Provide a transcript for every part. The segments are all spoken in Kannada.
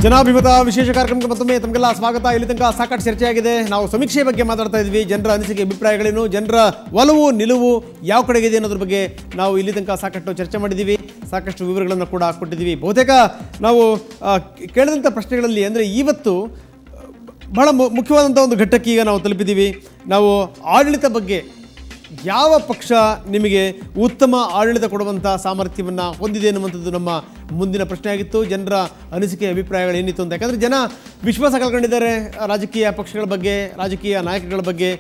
ಜನಾಭಿಮತ ವಿಶೇಷ ಕಾರ್ಯಕ್ರಮಕ್ಕೆ ಮತ್ತೊಮ್ಮೆ ತಮಗೆಲ್ಲ ಸ್ವಾಗತ. ಇಲ್ಲಿ ತನಕ ಸಾಕಷ್ಟು ಚರ್ಚೆಯಾಗಿದೆ. ನಾವು ಸಮೀಕ್ಷೆ ಬಗ್ಗೆ ಮಾತಾಡ್ತಾ ಇದ್ವಿ. ಜನರ ಅನಿಸಿಕೆ ಅಭಿಪ್ರಾಯಗಳೇನು, ಜನರ ಒಲವು ನಿಲುವು ಯಾವ ಕಡೆಗಿದೆ ಅನ್ನೋದ್ರ ಬಗ್ಗೆ ನಾವು ಇಲ್ಲಿ ತನಕ ಸಾಕಷ್ಟು ಚರ್ಚೆ ಮಾಡಿದ್ದೀವಿ, ಸಾಕಷ್ಟು ವಿವರಗಳನ್ನು ಕೂಡ ಕೊಟ್ಟಿದ್ದೀವಿ. ಬಹುತೇಕ ನಾವು ಕೇಳಿದಂಥ ಪ್ರಶ್ನೆಗಳಲ್ಲಿ ಅಂದರೆ ಇವತ್ತು ಬಹಳ ಮುಖ್ಯವಾದಂಥ ಒಂದು ಘಟ್ಟಕ್ಕೆ ಈಗ ನಾವು ತಲುಪಿದ್ದೀವಿ. ನಾವು ಆಡಳಿತ ಬಗ್ಗೆ ಯಾವ ಪಕ್ಷ ನಿಮಗೆ ಉತ್ತಮ ಆಡಳಿತ ಕೊಡುವಂಥ ಸಾಮರ್ಥ್ಯವನ್ನು ಹೊಂದಿದೆ ಅನ್ನುವಂಥದ್ದು ನಮ್ಮ ಮುಂದಿನ ಪ್ರಶ್ನೆ ಆಗಿತ್ತು. ಜನರ ಅನಿಸಿಕೆ ಅಭಿಪ್ರಾಯಗಳು ಏನಿತ್ತು ಅಂತ, ಯಾಕಂದರೆ ಜನ ವಿಶ್ವಾಸ ಕಳ್ಕೊಂಡಿದ್ದಾರೆ ರಾಜಕೀಯ ಪಕ್ಷಗಳ ಬಗ್ಗೆ, ರಾಜಕೀಯ ನಾಯಕಗಳ ಬಗ್ಗೆ.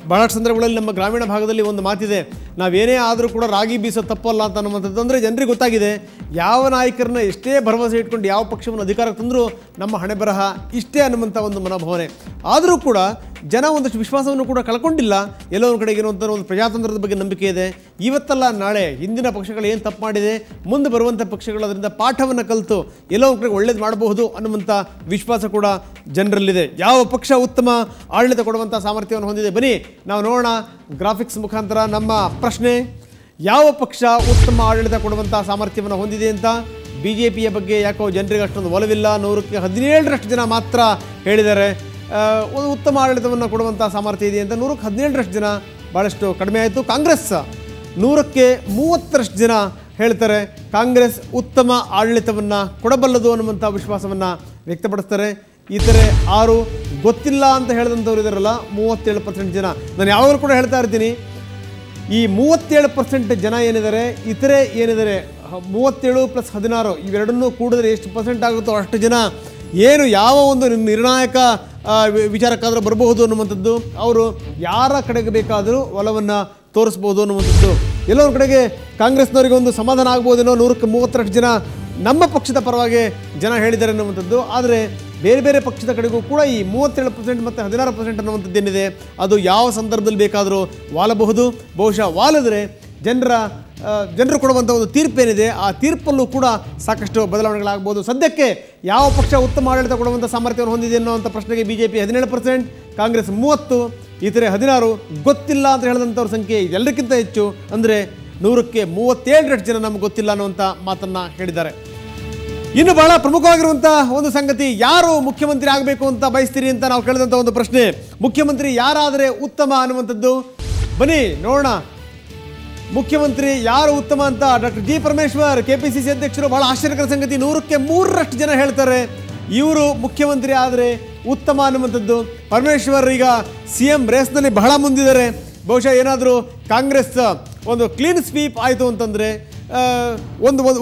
ಬಹಳಷ್ಟು ಸಂದರ್ಭಗಳಲ್ಲಿ ನಮ್ಮ ಗ್ರಾಮೀಣ ಭಾಗದಲ್ಲಿ ಒಂದು ಮಾತಿದೆ, ನಾವೇನೇ ಆದರೂ ಕೂಡ ರಾಗಿ ಬೀಸೋ ತಪ್ಪಲ್ಲ ಅಂತ ಅನ್ನುವಂಥದ್ದು. ಅಂದರೆ ಜನರಿಗೆ ಗೊತ್ತಾಗಿದೆ ಯಾವ ನಾಯಕರನ್ನ ಎಷ್ಟೇ ಭರವಸೆ ಇಟ್ಕೊಂಡು ಯಾವ ಪಕ್ಷವನ್ನು ಅಧಿಕಾರಕ್ಕೆ ತಂದರೂ ನಮ್ಮ ಹಣೆ ಬರಹ ಇಷ್ಟೇ ಅನ್ನುವಂಥ ಒಂದು ಮನೋಭಾವನೆ. ಆದರೂ ಕೂಡ ಜನ ಒಂದಷ್ಟು ವಿಶ್ವಾಸವನ್ನು ಕೂಡ ಕಳ್ಕೊಂಡಿಲ್ಲ. ಎಲ್ಲೋ ಒಂದು ಕಡೆಗೆ ಇರುವಂಥ ಒಂದು ಪ್ರಜಾತಂತ್ರದ ಬಗ್ಗೆ ನಂಬಿಕೆ ಇದೆ. ಇವತ್ತಲ್ಲ ನಾಳೆ ಹಿಂದಿನ ಪಕ್ಷಗಳು ಏನು ತಪ್ಪು ಮಾಡಿದೆ, ಮುಂದೆ ಬರುವಂಥ ಪಕ್ಷಗಳು ಅದರಿಂದ ಪಾಠವನ್ನು ಕಲಿತು ಎಲ್ಲೋ ಒಂದು ಕಡೆಗೆ ಒಳ್ಳೇದು ಮಾಡಬಹುದು ಅನ್ನುವಂಥ ವಿಶ್ವಾಸ ಕೂಡ ಜನರಲ್ಲಿದೆ. ಯಾವ ಪಕ್ಷ ಉತ್ತಮ ಆಡಳಿತ ಕೊಡುವಂಥ ಸಾಮರ್ಥ್ಯವನ್ನು ಹೊಂದಿದೆ, ಬನ್ನಿ ನಾವು ನೋಡೋಣ ಗ್ರಾಫಿಕ್ಸ್ ಮುಖಾಂತರ. ನಮ್ಮ ಪ್ರಶ್ನೆ, ಯಾವ ಪಕ್ಷ ಉತ್ತಮ ಆಡಳಿತ ಕೊಡುವಂಥ ಸಾಮರ್ಥ್ಯವನ್ನು ಹೊಂದಿದೆ ಅಂತ. BJPಯ ಬಗ್ಗೆ ಯಾಕೋ ಜನರಿಗೆ ಅಷ್ಟೊಂದು ಒಲವಿಲ್ಲ. 100ಕ್ಕೆ 17ರಷ್ಟು ಜನ ಮಾತ್ರ ಹೇಳಿದ್ದಾರೆ ಒಂದು ಉತ್ತಮ ಆಡಳಿತವನ್ನು ಕೊಡುವಂಥ ಸಾಮರ್ಥ್ಯ ಇದೆ ಅಂತ. 100ಕ್ಕೆ 17ರಷ್ಟು ಜನ ಭಾಳಷ್ಟು ಕಡಿಮೆ ಆಯಿತು. ಕಾಂಗ್ರೆಸ್ 100ಕ್ಕೆ 30ರಷ್ಟು ಜನ ಹೇಳ್ತಾರೆ ಕಾಂಗ್ರೆಸ್ ಉತ್ತಮ ಆಡಳಿತವನ್ನು ಕೊಡಬಲ್ಲದು ಅನ್ನುವಂಥ ವಿಶ್ವಾಸವನ್ನು ವ್ಯಕ್ತಪಡಿಸ್ತಾರೆ. ಇತರೆ 6 ಗೊತ್ತಿಲ್ಲ ಅಂತ ಹೇಳಿದಂಥವ್ರು ಇದ್ದಾರಲ್ಲ 37% ಜನ. ನಾನು ಯಾವಾಗಲೂ ಕೂಡ ಹೇಳ್ತಾ ಇರ್ತೀನಿ, ಈ 37% ಜನ ಏನಿದ್ದಾರೆ, ಇತರೆ ಏನಿದ್ದಾರೆ 37 + 16 ಇವೆರಡನ್ನೂ ಕೂಡಿದ್ರೆ ಎಷ್ಟು ಪರ್ಸೆಂಟ್ ಆಗುತ್ತೋ ಅಷ್ಟು ಜನ ಏನು ಯಾವ ಒಂದು ನಿರ್ಣಾಯಕ ವಿಚಾರಕ್ಕಾದರೂ ಬರಬಹುದು ಅನ್ನುವಂಥದ್ದು. ಅವರು ಯಾರ ಕಡೆಗೆ ಬೇಕಾದರೂ ಒಲವನ್ನು ತೋರಿಸ್ಬೋದು ಅನ್ನುವಂಥದ್ದು. ಎಲ್ಲೋ ಒಂದು ಕಡೆಗೆ ಕಾಂಗ್ರೆಸ್ನವರಿಗೆ ಒಂದು ಸಮಾಧಾನ ಆಗ್ಬೋದೇನೋ, 100ಕ್ಕೆ 30ರಷ್ಟು ಜನ ನಮ್ಮ ಪಕ್ಷದ ಪರವಾಗಿ ಜನ ಹೇಳಿದ್ದಾರೆ ಅನ್ನುವಂಥದ್ದು. ಆದರೆ ಬೇರೆ ಬೇರೆ ಪಕ್ಷದ ಕಡೆಗೂ ಕೂಡ ಈ 37% ಮತ್ತು 16% ಅನ್ನುವಂಥದ್ದು ಏನಿದೆ ಅದು ಯಾವ ಸಂದರ್ಭದಲ್ಲಿ ಬೇಕಾದರೂ ವಾಲಬಹುದು. ಬಹುಶಃ ವಾಲಿದ್ರೆ ಜನರು ಕೊಡುವಂಥ ಒಂದು ತೀರ್ಪೇನಿದೆ ಆ ತೀರ್ಪಲ್ಲೂ ಕೂಡ ಸಾಕಷ್ಟು ಬದಲಾವಣೆಗಳಾಗ್ಬೋದು. ಸದ್ಯಕ್ಕೆ ಯಾವ ಪಕ್ಷ ಉತ್ತಮ ಆಡಳಿತ ಕೊಡುವಂಥ ಸಾಮರ್ಥ್ಯವನ್ನು ಹೊಂದಿದೆ ಅನ್ನೋವಂಥ ಪ್ರಶ್ನೆಗೆ BJP 17%, ಕಾಂಗ್ರೆಸ್ 30, ಇತರೆ 16, ಗೊತ್ತಿಲ್ಲ ಅಂತ ಹೇಳಿದಂಥವ್ರ ಸಂಖ್ಯೆ ಎಲ್ಲರಿಗಿಂತ ಹೆಚ್ಚು. ಅಂದರೆ 100ಕ್ಕೆ 37ರಷ್ಟು ಜನ ನಮ್ಗೆ ಗೊತ್ತಿಲ್ಲ ಅನ್ನುವಂಥ ಮಾತನ್ನು ಹೇಳಿದ್ದಾರೆ. ಇನ್ನು ಬಹಳ ಪ್ರಮುಖವಾಗಿರುವಂಥ ಒಂದು ಸಂಗತಿ, ಯಾರು ಮುಖ್ಯಮಂತ್ರಿ ಆಗಬೇಕು ಅಂತ ಬಯಸ್ತೀರಿ ಅಂತ ನಾವು ಕೇಳಿದಂಥ ಒಂದು ಪ್ರಶ್ನೆ. ಮುಖ್ಯಮಂತ್ರಿ ಯಾರಾದರೆ ಉತ್ತಮ ಅನ್ನುವಂಥದ್ದು, ಬನ್ನಿ ನೋಡೋಣ. ಮುಖ್ಯಮಂತ್ರಿ ಯಾರು ಉತ್ತಮ ಅಂತ ಡಾಕ್ಟರ್ ಜಿ ಪರಮೇಶ್ವರ್ KPCC ಅಧ್ಯಕ್ಷರು. ಬಹಳ ಆಶ್ಚರ್ಯಕರ ಸಂಗತಿ, 100ಕ್ಕೆ 3ರಷ್ಟು ಜನ ಹೇಳ್ತಾರೆ ಇವರು ಮುಖ್ಯಮಂತ್ರಿ ಆದರೆ ಉತ್ತಮ ಅನ್ನುವಂಥದ್ದು. ಪರಮೇಶ್ವರ್ ಈಗ CM ರೇಸ್ನಲ್ಲಿ ಬಹಳ ಮುಂದಿದ್ದಾರೆ. ಬಹುಶಃ ಏನಾದರೂ ಕಾಂಗ್ರೆಸ್ ಒಂದು ಕ್ಲೀನ್ ಸ್ವೀಪ್ ಆಯಿತು ಅಂತಂದರೆ,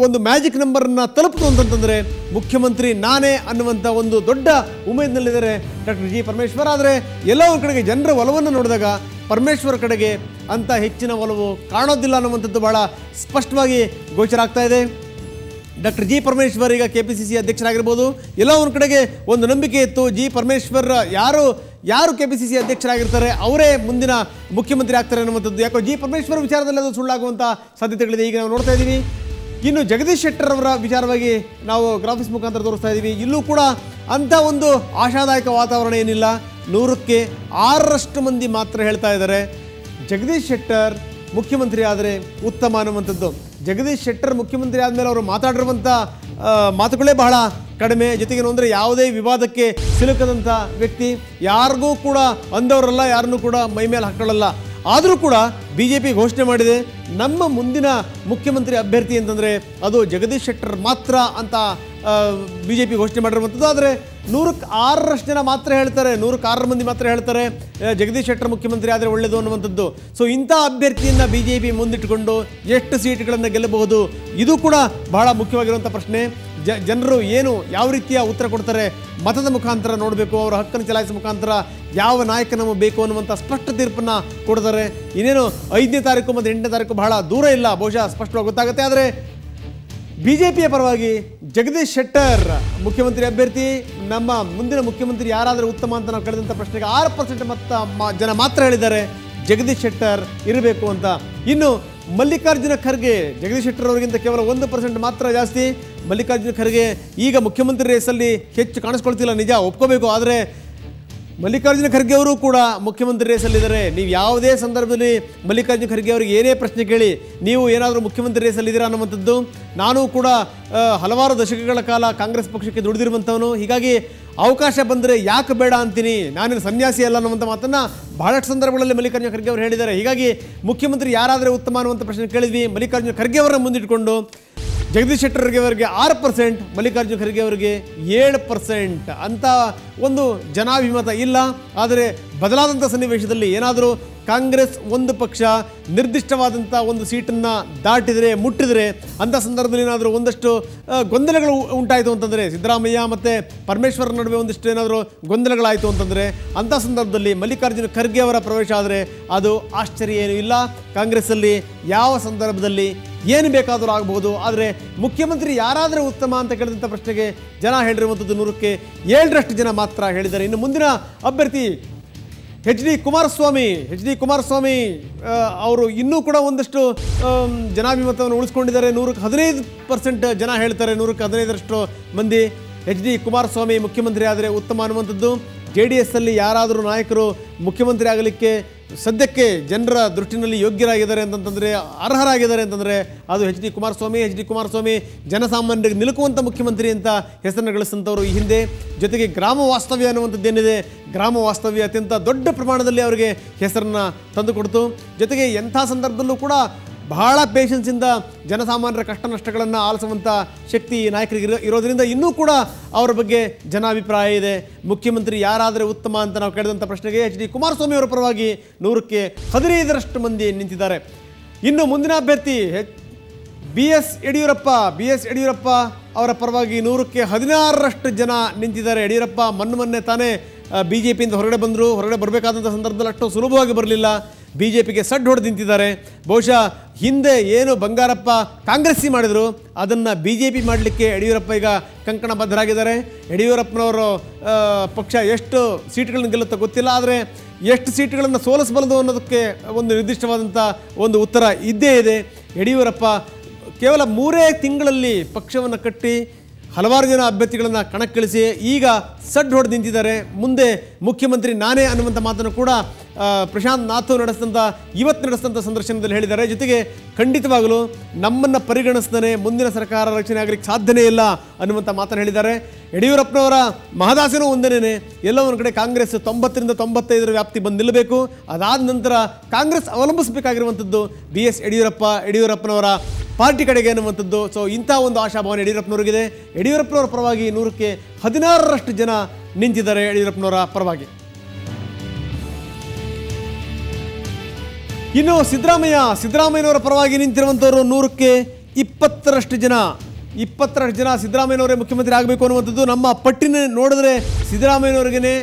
ಒಂದು ಮ್ಯಾಜಿಕ್ ನಂಬರನ್ನು ತಲುಪಿತು ಅಂತಂತಂದರೆ ಮುಖ್ಯಮಂತ್ರಿ ನಾನೇ ಅನ್ನುವಂಥ ಒಂದು ದೊಡ್ಡ ಉಮೇದಿನಲ್ಲಿದ್ದಾರೆ ಡಾಕ್ಟರ್ ಜಿ ಪರಮೇಶ್ವರ್. ಆದರೆ ಎಲ್ಲ ಒಂದು ಕಡೆಗೆ ಜನರ ಒಲವನ್ನು ನೋಡಿದಾಗ ಪರಮೇಶ್ವರ್ ಕಡೆಗೆ ಅಂಥ ಹೆಚ್ಚಿನ ಒಲವು ಕಾಣೋದಿಲ್ಲ ಅನ್ನುವಂಥದ್ದು ಬಹಳ ಸ್ಪಷ್ಟವಾಗಿ ಗೋಚರ ಆಗ್ತಾ ಇದೆ. ಡಾಕ್ಟರ್ ಜಿ ಪರಮೇಶ್ವರ್ ಈಗ KPCC ಅಧ್ಯಕ್ಷರಾಗಿರ್ಬೋದು. ಎಲ್ಲ ಒಂದು ಕಡೆಗೆ ಒಂದು ನಂಬಿಕೆ ಇತ್ತು, ಜಿ ಪರಮೇಶ್ವರ್ ಯಾರು KPCC ಅಧ್ಯಕ್ಷರಾಗಿರ್ತಾರೆ ಅವರೇ ಮುಂದಿನ ಮುಖ್ಯಮಂತ್ರಿ ಆಗ್ತಾರೆ ಅನ್ನುವಂಥದ್ದು. ಯಾಕೋ ಜಿ ಪರಮೇಶ್ವರ್ ವಿಚಾರದಲ್ಲಿ ಅದು ಸುಳ್ಳಾಗುವಂಥ ಸಾಧ್ಯತೆಗಳಿದೆ. ಈಗ ನಾವು ನೋಡ್ತಾ ಇದ್ದೀವಿ. ಇನ್ನು ಜಗದೀಶ್ ಶೆಟ್ಟರ್ ಅವರ ವಿಚಾರವಾಗಿ ನಾವು ಗ್ರಾಫಿಕ್ಸ್ ಮುಖಾಂತರ ತೋರಿಸ್ತಾ ಇದ್ದೀವಿ. ಇಲ್ಲೂ ಕೂಡ ಅಂಥ ಒಂದು ಆಶಾದಾಯಕ ವಾತಾವರಣ ಏನಿಲ್ಲ. 100ಕ್ಕೆ 6ರಷ್ಟು ಮಂದಿ ಮಾತ್ರ ಹೇಳ್ತಾ ಇದ್ದಾರೆ ಜಗದೀಶ್ ಶೆಟ್ಟರ್ ಮುಖ್ಯಮಂತ್ರಿ ಆದರೆ ಉತ್ತಮ ಅನ್ನುವಂಥದ್ದು. ಜಗದೀಶ್ ಶೆಟ್ಟರ್ ಮುಖ್ಯಮಂತ್ರಿ ಆದಮೇಲೆ ಅವರು ಮಾತಾಡಿರುವಂಥ ಮಾತುಗಳೇ ಬಹಳ ಕಡಿಮೆ. ಜೊತೆಗೇನು ಅಂದರೆ ಯಾವುದೇ ವಿವಾದಕ್ಕೆ ಸಿಲುಕದಂಥ ವ್ಯಕ್ತಿ, ಯಾರಿಗೂ ಕೂಡ ಅಂದವರಲ್ಲ, ಯಾರನ್ನೂ ಕೂಡ ಮೈ ಮೇಲೆ ಹಾಕೊಳ್ಳಲ್ಲ. ಆದರೂ ಕೂಡ BJP ಘೋಷಣೆ ಮಾಡಿದೆ ನಮ್ಮ ಮುಂದಿನ ಮುಖ್ಯಮಂತ್ರಿ ಅಭ್ಯರ್ಥಿ ಅಂತಂದರೆ ಅದು ಜಗದೀಶ್ ಶೆಟ್ಟರ್ ಮಾತ್ರ ಅಂತ BJP ಘೋಷಣೆ ಮಾಡಿರುವಂಥದ್ದು. ಆದರೆ 100ಕ್ಕೆ 6ರಷ್ಟು ಜನ ಮಾತ್ರ ಹೇಳ್ತಾರೆ, 100ಕ್ಕೆ 6 ಮಂದಿ ಮಾತ್ರ ಹೇಳ್ತಾರೆ ಜಗದೀಶ್ ಶೆಟ್ಟರ್ ಮುಖ್ಯಮಂತ್ರಿ ಆದರೆ ಒಳ್ಳೆಯದು ಅನ್ನುವಂಥದ್ದು. ಸೊ ಇಂಥ ಅಭ್ಯರ್ಥಿಯನ್ನು BJP ಮುಂದಿಟ್ಟುಕೊಂಡು ಎಷ್ಟು ಸೀಟ್ಗಳನ್ನು ಗೆಲ್ಲಬಹುದು, ಇದು ಕೂಡ ಬಹಳ ಮುಖ್ಯವಾಗಿರುವಂಥ ಪ್ರಶ್ನೆ. ಜನರು ಯಾವ ರೀತಿಯ ಉತ್ತರ ಕೊಡ್ತಾರೆ ಮತದ ಮುಖಾಂತರ ನೋಡಬೇಕು. ಅವರ ಹಕ್ಕನ್ನು ಚಲಾಯಿಸುವ ಮುಖಾಂತರ ಯಾವ ನಾಯಕ ನಮಗೆ ಬೇಕು ಅನ್ನುವಂಥ ಸ್ಪಷ್ಟ ತೀರ್ಪನ್ನು ಕೊಡ್ತಾರೆ. ಇನ್ನೇನು 5ನೇ ತಾರೀಕು ಮತ್ತು 8ನೇ ತಾರೀಕು ಬಹಳ ದೂರ ಇಲ್ಲ, ಬಹುಶಃ ಸ್ಪಷ್ಟವಾಗಿ ಗೊತ್ತಾಗುತ್ತೆ. ಆದರೆ BJPಯ ಪರವಾಗಿ ಜಗದೀಶ್ ಶೆಟ್ಟರ್ ಮುಖ್ಯಮಂತ್ರಿ ಅಭ್ಯರ್ಥಿ, ನಮ್ಮ ಮುಂದಿನ ಮುಖ್ಯಮಂತ್ರಿ ಯಾರಾದರೂ ಉತ್ತಮ ಅಂತ ನಾವು ಕೇಳಿದಂಥ ಪ್ರಶ್ನೆಗೆ 6% ಜನ ಮಾತ್ರ ಹೇಳಿದ್ದಾರೆ ಜಗದೀಶ್ ಶೆಟ್ಟರ್ ಇರಬೇಕು ಅಂತ. ಇನ್ನು ಮಲ್ಲಿಕಾರ್ಜುನ ಖರ್ಗೆ ಜಗದೀಶ್ ಶೆಟ್ಟರ್ ಅವರಿಗಿಂತ ಕೇವಲ 1% ಮಾತ್ರ ಜಾಸ್ತಿ. ಮಲ್ಲಿಕಾರ್ಜುನ ಖರ್ಗೆ ಈಗ ಮುಖ್ಯಮಂತ್ರಿ ರೇಸಲ್ಲಿ ಹೆಚ್ಚು ಕಾಣಿಸ್ಕೊಳ್ತಿಲ್ಲ, ನಿಜ ಒಪ್ಕೋಬೇಕು. ಆದರೆ ಮಲ್ಲಿಕಾರ್ಜುನ ಖರ್ಗೆ ಅವರು ಕೂಡ ಮುಖ್ಯಮಂತ್ರಿ ರೇಸಲ್ಲಿದ್ದಾರೆ. ನೀವು ಯಾವುದೇ ಸಂದರ್ಭದಲ್ಲಿ ಮಲ್ಲಿಕಾರ್ಜುನ ಖರ್ಗೆ ಅವರಿಗೆ ಏನೇ ಪ್ರಶ್ನೆ ಕೇಳಿ, ನೀವು ಏನಾದರೂ ಮುಖ್ಯಮಂತ್ರಿ ರೇಸಲ್ಲಿದ್ದೀರಾ ಅನ್ನುವಂಥದ್ದು. ನಾನು ಕೂಡ ಹಲವಾರು ದಶಕಗಳ ಕಾಲ ಕಾಂಗ್ರೆಸ್ ಪಕ್ಷಕ್ಕೆ ದುಡಿದಿರುವಂಥವನು, ಹೀಗಾಗಿ ಅವಕಾಶ ಬಂದರೆ ಯಾಕೆ ಬೇಡ ಅಂತೀನಿ, ನಾನೇನು ಸನ್ಯಾಸಿ ಅಲ್ಲ ಅನ್ನುವಂಥ ಮಾತನ್ನು ಬಹಳಷ್ಟು ಸಂದರ್ಭಗಳಲ್ಲಿ ಮಲ್ಲಿಕಾರ್ಜುನ ಖರ್ಗೆ ಅವರು ಹೇಳಿದ್ದಾರೆ. ಹೀಗಾಗಿ ಮುಖ್ಯಮಂತ್ರಿ ಯಾರಾದರೆ ಉತ್ತಮ ಅನ್ನುವಂಥ ಪ್ರಶ್ನೆ ಕೇಳಿದ್ವಿ. ಮಲ್ಲಿಕಾರ್ಜುನ ಖರ್ಗೆ ಅವರನ್ನು ಮುಂದಿಟ್ಕೊಂಡು ಜಗದೀಶ್ ಶೆಟ್ಟರ್ ಅವರಿಗೆ 6%, ಮಲ್ಲಿಕಾರ್ಜುನ ಖರ್ಗೆ ಅವರಿಗೆ 7% ಅಂತ ಒಂದು ಜನಾಭಿಮತ ಇಲ್ಲ. ಆದರೆ ಬದಲಾದಂಥ ಸನ್ನಿವೇಶದಲ್ಲಿ ಏನಾದರೂ ಕಾಂಗ್ರೆಸ್ ಒಂದು ಪಕ್ಷ ನಿರ್ದಿಷ್ಟವಾದಂಥ ಒಂದು ಸೀಟನ್ನು ದಾಟಿದರೆ, ಮುಟ್ಟಿದರೆ, ಅಂಥ ಸಂದರ್ಭದಲ್ಲಿ ಏನಾದರೂ ಒಂದಷ್ಟು ಗೊಂದಲಗಳು ಉಂಟಾಯಿತು ಅಂತಂದರೆ, ಸಿದ್ದರಾಮಯ್ಯ ಮತ್ತು ಪರಮೇಶ್ವರ್ ನಡುವೆ ಒಂದಿಷ್ಟು ಏನಾದರೂ ಗೊಂದಲಗಳಾಯಿತು ಅಂತಂದರೆ, ಅಂಥ ಸಂದರ್ಭದಲ್ಲಿ ಮಲ್ಲಿಕಾರ್ಜುನ ಖರ್ಗೆ ಅವರ ಪ್ರವೇಶ ಆದರೆ ಅದು ಆಶ್ಚರ್ಯ ಏನೂ ಇಲ್ಲ. ಕಾಂಗ್ರೆಸ್ಸಲ್ಲಿ ಯಾವ ಸಂದರ್ಭದಲ್ಲಿ ಏನು ಬೇಕಾದರೂ ಆಗಬಹುದು. ಆದರೆ ಮುಖ್ಯಮಂತ್ರಿ ಯಾರಾದರೂ ಉತ್ತಮ ಅಂತ ಕೇಳಿದಂಥ ಪ್ರಶ್ನೆಗೆ ಜನ ಹೇಳಿರುವಂಥದ್ದು 100ಕ್ಕೆ 7% ಜನ ಮಾತ್ರ ಹೇಳಿದ್ದಾರೆ. ಇನ್ನು ಮುಂದಿನ ಅಭ್ಯರ್ಥಿ ಎಚ್ ಡಿ ಕುಮಾರಸ್ವಾಮಿ ಅವರು ಇನ್ನೂ ಕೂಡ ಒಂದಷ್ಟು ಜನಾಭಿಮತವನ್ನು ಉಳಿಸ್ಕೊಂಡಿದ್ದಾರೆ. 100ಕ್ಕೆ 15% ಜನ ಹೇಳ್ತಾರೆ, 100ಕ್ಕೆ 15ರಷ್ಟು ಮಂದಿ ಎಚ್ ಡಿ ಕುಮಾರಸ್ವಾಮಿ ಮುಖ್ಯಮಂತ್ರಿ ಆದರೆ ಉತ್ತಮ ಅನ್ನುವಂಥದ್ದು. JDS ಅಲ್ಲಿ ಯಾರಾದರೂ ನಾಯಕರು ಮುಖ್ಯಮಂತ್ರಿ ಆಗಲಿಕ್ಕೆ ಸದ್ಯಕ್ಕೆ ಜನರ ದೃಷ್ಟಿನಲ್ಲಿ ಯೋಗ್ಯರಾಗಿದ್ದಾರೆ ಅಂತಂದರೆ, ಅರ್ಹರಾಗಿದ್ದಾರೆ ಅಂತಂದರೆ ಅದು ಎಚ್ ಡಿ ಕುಮಾರಸ್ವಾಮಿ ಜನಸಾಮಾನ್ಯರಿಗೆ ನಿಲುಕುವಂಥ ಮುಖ್ಯಮಂತ್ರಿ ಅಂತ ಹೆಸರನ್ನು ಗಳಿಸಿದಂಥವರು ಈ ಹಿಂದೆ. ಜೊತೆಗೆ ಗ್ರಾಮ ವಾಸ್ತವ್ಯ ಅನ್ನುವಂಥದ್ದೇನಿದೆ, ಗ್ರಾಮ ವಾಸ್ತವ್ಯ ಅತ್ಯಂತ ದೊಡ್ಡ ಪ್ರಮಾಣದಲ್ಲಿ ಅವರಿಗೆ ಹೆಸರನ್ನು ತಂದುಕೊಡ್ತು. ಜೊತೆಗೆ ಎಂಥ ಸಂದರ್ಭದಲ್ಲೂ ಕೂಡ ಬಹಳ ಪೇಷನ್ಸಿಂದ ಜನಸಾಮಾನ್ಯರ ಕಷ್ಟ ನಷ್ಟಗಳನ್ನು ಆಲಿಸುವಂಥ ಶಕ್ತಿ ನಾಯಕರಿಗೆ ಇರೋದರಿಂದ ಇನ್ನೂ ಕೂಡ ಅವರ ಬಗ್ಗೆ ಜನಾಭಿಪ್ರಾಯ ಇದೆ. ಮುಖ್ಯಮಂತ್ರಿ ಯಾರಾದರೆ ಉತ್ತಮ ಅಂತ ನಾವು ಕೇಳಿದಂಥ ಪ್ರಶ್ನೆಗೆ ಎಚ್ ಡಿ ಕುಮಾರಸ್ವಾಮಿ ಅವರ ಪರವಾಗಿ 100ಕ್ಕೆ 15ರಷ್ಟು ಮಂದಿ ನಿಂತಿದ್ದಾರೆ. ಇನ್ನು ಮುಂದಿನ ಅಭ್ಯರ್ಥಿ ಬಿ ಎಸ್ ಯಡಿಯೂರಪ್ಪ ಅವರ ಪರವಾಗಿ 100ಕ್ಕೆ 16ರಷ್ಟು ಜನ ನಿಂತಿದ್ದಾರೆ. ಯಡಿಯೂರಪ್ಪ ಮೊನ್ನೆ ತಾನೇ BJPಯಿಂದ ಹೊರಗಡೆ ಬರಬೇಕಾದಂಥ ಸಂದರ್ಭದಲ್ಲಿ ಅಷ್ಟು ಸುಲಭವಾಗಿ ಬರಲಿಲ್ಲ. BJPಗೆ ಸಡ್ಡು ಹೊಡೆದು ನಿಂತಿದ್ದಾರೆ. ಬಹುಶಃ ಹಿಂದೆ ಏನು ಬಂಗಾರಪ್ಪ ಕಾಂಗ್ರೆಸ್ಸಿ ಮಾಡಿದರು ಅದನ್ನು BJP ಮಾಡಲಿಕ್ಕೆ ಯಡಿಯೂರಪ್ಪ ಈಗ ಕಂಕಣಬದ್ಧರಾಗಿದ್ದಾರೆ. ಯಡಿಯೂರಪ್ಪನವರು ಪಕ್ಷ ಎಷ್ಟು ಸೀಟ್ಗಳನ್ನು ಗೆಲ್ಲುತ್ತೋ ಗೊತ್ತಿಲ್ಲ, ಆದರೆ ಎಷ್ಟು ಸೀಟ್ಗಳನ್ನು ಸೋಲಿಸಬಲ್ಲದು ಅನ್ನೋದಕ್ಕೆ ಒಂದು ನಿರ್ದಿಷ್ಟವಾದಂಥ ಒಂದು ಉತ್ತರ ಇದ್ದೇ ಇದೆ. ಯಡಿಯೂರಪ್ಪ ಕೇವಲ 3 ತಿಂಗಳಲ್ಲಿ ಪಕ್ಷವನ್ನು ಕಟ್ಟಿ ಹಲವಾರು ಜನ ಅಭ್ಯರ್ಥಿಗಳನ್ನು ಕಣಕ್ಕಿಳಿಸಿ ಈಗ ಸಡ್ಡು ಹೊಡೆದು ನಿಂತಿದ್ದಾರೆ. ಮುಂದೆ ಮುಖ್ಯಮಂತ್ರಿ ನಾನೇ ಅನ್ನುವಂಥ ಮಾತನ್ನು ಕೂಡ ಪ್ರಶಾಂತ್ ನಾಥ್ ಇವತ್ತು ನಡೆಸಿದಂಥ ಸಂದರ್ಶನದಲ್ಲಿ ಹೇಳಿದ್ದಾರೆ. ಜೊತೆಗೆ ಖಂಡಿತವಾಗಲೂ ನಮ್ಮನ್ನು ಪರಿಗಣಿಸ್ತಾನೆ ಮುಂದಿನ ಸರ್ಕಾರ ರಚನೆ ಆಗಲಿಕ್ಕೆ ಸಾಧ್ಯನೇ ಇಲ್ಲ ಅನ್ನುವಂಥ ಮಾತನ್ನು ಹೇಳಿದ್ದಾರೆ. ಯಡಿಯೂರಪ್ಪನವರ ಮಹದಾಸೆನೂ ಒಂದೇನೇ, ಎಲ್ಲೋ ಒಂದು ಕಡೆ ಕಾಂಗ್ರೆಸ್ 90ರಿಂದ 95 ವ್ಯಾಪ್ತಿ ಬಂದು ನಿಲ್ಲಬೇಕು. ಅದಾದ ನಂತರ ಕಾಂಗ್ರೆಸ್ ಅವಲಂಬಿಸಬೇಕಾಗಿರುವಂಥದ್ದು BS ಯಡಿಯೂರಪ್ಪನವರ ಪಾರ್ಟಿ ಕಡೆಗೆ ಅನ್ನುವಂಥದ್ದು. ಸೊ ಇಂಥ ಒಂದು ಆಶಾಭಾವನೆ ಯಡಿಯೂರಪ್ಪನವರಿಗಿದೆ. ಯಡಿಯೂರಪ್ಪನವರ ಪರವಾಗಿ 100ಕ್ಕೆ 16ರಷ್ಟು ಜನ ನಿಂತಿದ್ದಾರೆ ಯಡಿಯೂರಪ್ಪನವರ ಪರವಾಗಿ. ಇನ್ನು ಸಿದ್ದರಾಮಯ್ಯನವರ ಪರವಾಗಿ ನಿಂತಿರುವಂಥವರು 100ಕ್ಕೆ 20ರಷ್ಟು ಜನ ಸಿದ್ದರಾಮಯ್ಯನವರೇ ಮುಖ್ಯಮಂತ್ರಿ ಆಗಬೇಕು ಅನ್ನುವಂಥದ್ದು. ನಮ್ಮ ಪಟ್ಟಿನ ನೋಡಿದ್ರೆ ಸಿದ್ದರಾಮಯ್ಯನವರಿಗೇ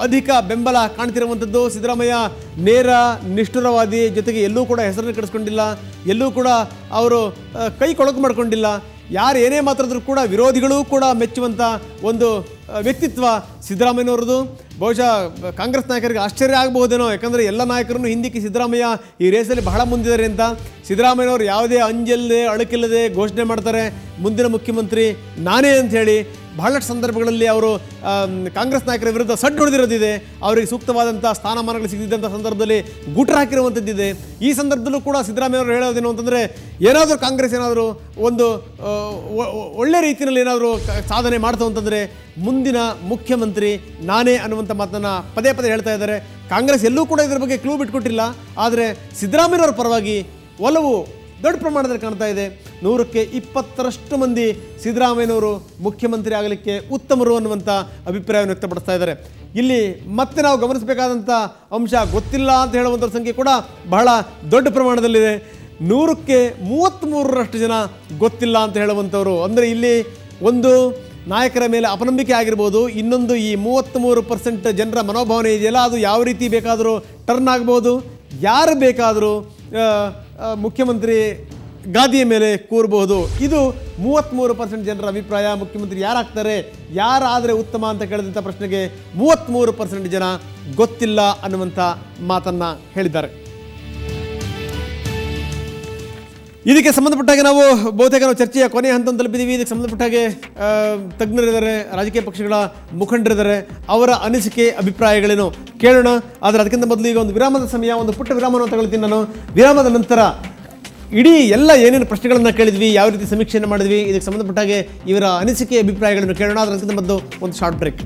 ಅಧಿಕ ಬೆಂಬಲ ಕಾಣ್ತಿರುವಂಥದ್ದು. ಸಿದ್ದರಾಮಯ್ಯ ನೇರ ನಿಷ್ಠುರವಾದಿ, ಜೊತೆಗೆ ಎಲ್ಲೂ ಕೂಡ ಹೆಸರನ್ನು ಕೆಡಿಸ್ಕೊಂಡಿಲ್ಲ, ಎಲ್ಲೂ ಕೂಡ ಅವರು ಕೈ ಕೊಳಕು ಮಾಡಿಕೊಂಡಿಲ್ಲ. ಯಾರು ಏನೇ ಮಾತಾಡಿದ್ರು ಕೂಡ ವಿರೋಧಿಗಳು ಕೂಡ ಮೆಚ್ಚುವಂಥ ಒಂದು ವ್ಯಕ್ತಿತ್ವ ಸಿದ್ದರಾಮಯ್ಯನವ್ರದ್ದು. ಬಹುಶಃ ಕಾಂಗ್ರೆಸ್ ನಾಯಕರಿಗೆ ಆಶ್ಚರ್ಯ ಆಗಬಹುದೇನೋ, ಯಾಕಂದರೆ ಎಲ್ಲ ನಾಯಕರನ್ನು ಹಿಂದಿಕ್ಕಿ ಸಿದ್ದರಾಮಯ್ಯ ಈ ರೇಸಲ್ಲಿ ಬಹಳ ಮುಂದಿದ್ದಾರೆ ಅಂತ. ಸಿದ್ದರಾಮಯ್ಯನವರು ಯಾವುದೇ ಅಂಜಲ್ಲದೆ ಅಳುಕಿಲ್ಲದೆ ಘೋಷಣೆ ಮಾಡ್ತಾರೆ, ಮುಂದಿನ ಮುಖ್ಯಮಂತ್ರಿ ನಾನೇ ಅಂತ ಹೇಳಿ. ಬಹಳಷ್ಟು ಸಂದರ್ಭಗಳಲ್ಲಿ ಅವರು ಕಾಂಗ್ರೆಸ್ ನಾಯಕರ ವಿರುದ್ಧ ಸಡ್ಡು ಹೊಡೆದಿರೋದಿದೆ. ಅವರಿಗೆ ಸೂಕ್ತವಾದಂಥ ಸ್ಥಾನಮಾನಗಳು ಸಿಗದಿದ್ದಂಥ ಸಂದರ್ಭದಲ್ಲಿ ಗುಟ್ರ ಹಾಕಿರುವಂಥದ್ದಿದೆ. ಈ ಸಂದರ್ಭದಲ್ಲೂ ಕೂಡ ಸಿದ್ದರಾಮಯ್ಯವರು ಹೇಳೋದೇನು ಅಂತಂದರೆ, ಏನಾದರೂ ಕಾಂಗ್ರೆಸ್ ಏನಾದರೂ ಒಂದು ಒಳ್ಳೆ ರೀತಿಯಲ್ಲಿ ಏನಾದರೂ ಸಾಧನೆ ಮಾಡ್ತಾವೆ ಅಂತಂದರೆ ಮುಂದಿನ ಮುಖ್ಯಮಂತ್ರಿ ನಾನೇ ಅನ್ನುವಂಥ ಮಾತನ್ನು ಪದೇ ಹೇಳ್ತಾ ಇದ್ದಾರೆ. ಕಾಂಗ್ರೆಸ್ ಎಲ್ಲೂ ಕೂಡ ಇದರ ಬಗ್ಗೆ ಕ್ಲೂ ಬಿಟ್ಕೊಟ್ಟಿಲ್ಲ. ಆದರೆ ಸಿದ್ದರಾಮಯ್ಯನವರ ಪರವಾಗಿ ಒಲವು ದೊಡ್ಡ ಪ್ರಮಾಣದಲ್ಲಿ ಕಾಣ್ತಾ ಇದೆ. 100ಕ್ಕೆ 20ರಷ್ಟು ಮಂದಿ ಸಿದ್ದರಾಮಯ್ಯನವರು ಮುಖ್ಯಮಂತ್ರಿ ಆಗಲಿಕ್ಕೆ ಉತ್ತಮರು ಅನ್ನುವಂಥ ಅಭಿಪ್ರಾಯವನ್ನು ವ್ಯಕ್ತಪಡಿಸ್ತಾ ಇದ್ದಾರೆ. ಇಲ್ಲಿ ಮತ್ತೆ ನಾವು ಗಮನಿಸಬೇಕಾದಂಥ ಅಂಶ ಗೊತ್ತಿಲ್ಲ ಅಂತ ಹೇಳುವಂಥ ಸಂಖ್ಯೆ ಕೂಡ ಬಹಳ ದೊಡ್ಡ ಪ್ರಮಾಣದಲ್ಲಿದೆ. 100ಕ್ಕೆ 33ರಷ್ಟು ಜನ ಗೊತ್ತಿಲ್ಲ ಅಂತ ಹೇಳುವಂಥವ್ರು. ಅಂದರೆ ಇಲ್ಲಿ ಒಂದು ನಾಯಕರ ಮೇಲೆ ಅಪನಂಬಿಕೆ ಆಗಿರ್ಬೋದು, ಇನ್ನೊಂದು ಈ 33% ಜನರ ಮನೋಭಾವನೆ ಇದೆಯಲ್ಲ, ಅದು ಯಾವ ರೀತಿ ಬೇಕಾದರೂ ಟರ್ನ್ ಆಗ್ಬೋದು. ಯಾರು ಬೇಕಾದರೂ ಮುಖ್ಯಮಂತ್ರಿ ಗಾದಿಯ ಮೇಲೆ ಕೂರಬಹುದು. ಇದು 33% ಜನರ ಅಭಿಪ್ರಾಯ. ಮುಖ್ಯಮಂತ್ರಿ ಯಾರಾಗ್ತಾರೆ, ಯಾರಾದರೆ ಉತ್ತಮ ಅಂತ ಕೇಳಿದಂಥ ಪ್ರಶ್ನೆಗೆ 33% ಜನ ಗೊತ್ತಿಲ್ಲ ಅನ್ನುವಂಥ ಮಾತನ್ನು ಹೇಳಿದ್ದಾರೆ. ಇದಕ್ಕೆ ಸಂಬಂಧಪಟ್ಟಾಗೆ ನಾವು ಬಹುತೇಕ ಚರ್ಚೆಯ ಕೊನೆಯ ಹಂತ ತಲುಪಿದ್ದೀವಿ. ಇದಕ್ಕೆ ಸಂಬಂಧಪಟ್ಟಾಗೆ ತಜ್ಞರಿದ್ದಾರೆ, ರಾಜಕೀಯ ಪಕ್ಷಗಳ ಮುಖಂಡರಿದ್ದಾರೆ, ಅವರ ಅನಿಸಿಕೆ ಅಭಿಪ್ರಾಯಗಳೇನು ಕೇಳೋಣ. ಆದರೆ ಅದಕ್ಕಿಂತ ಮೊದಲು ಈಗ ಒಂದು ವಿರಾಮದ ಸಮಯ, ಒಂದು ಪುಟ್ಟ ವಿರಾಮವನ್ನು ತಗೊಳ್ತೀನಿ ನಾನು. ವಿರಾಮದ ನಂತರ ಇಡೀ ಎಲ್ಲ ಏನೇನು ಪ್ರಶ್ನೆಗಳನ್ನು ಕೇಳಿದ್ವಿ, ಯಾವ ರೀತಿ ಸಮೀಕ್ಷೆಯನ್ನು ಮಾಡಿದ್ವಿ, ಇದಕ್ಕೆ ಸಂಬಂಧಪಟ್ಟಾಗೆ ಇವರ ಅನಿಸಿಕೆ ಅಭಿಪ್ರಾಯಗಳನ್ನು ಕೇಳೋಣ. ಅದಕ್ಕಿಂತ ಮೊದಲು ಒಂದು ಶಾರ್ಟ್ ಬ್ರೇಕ್.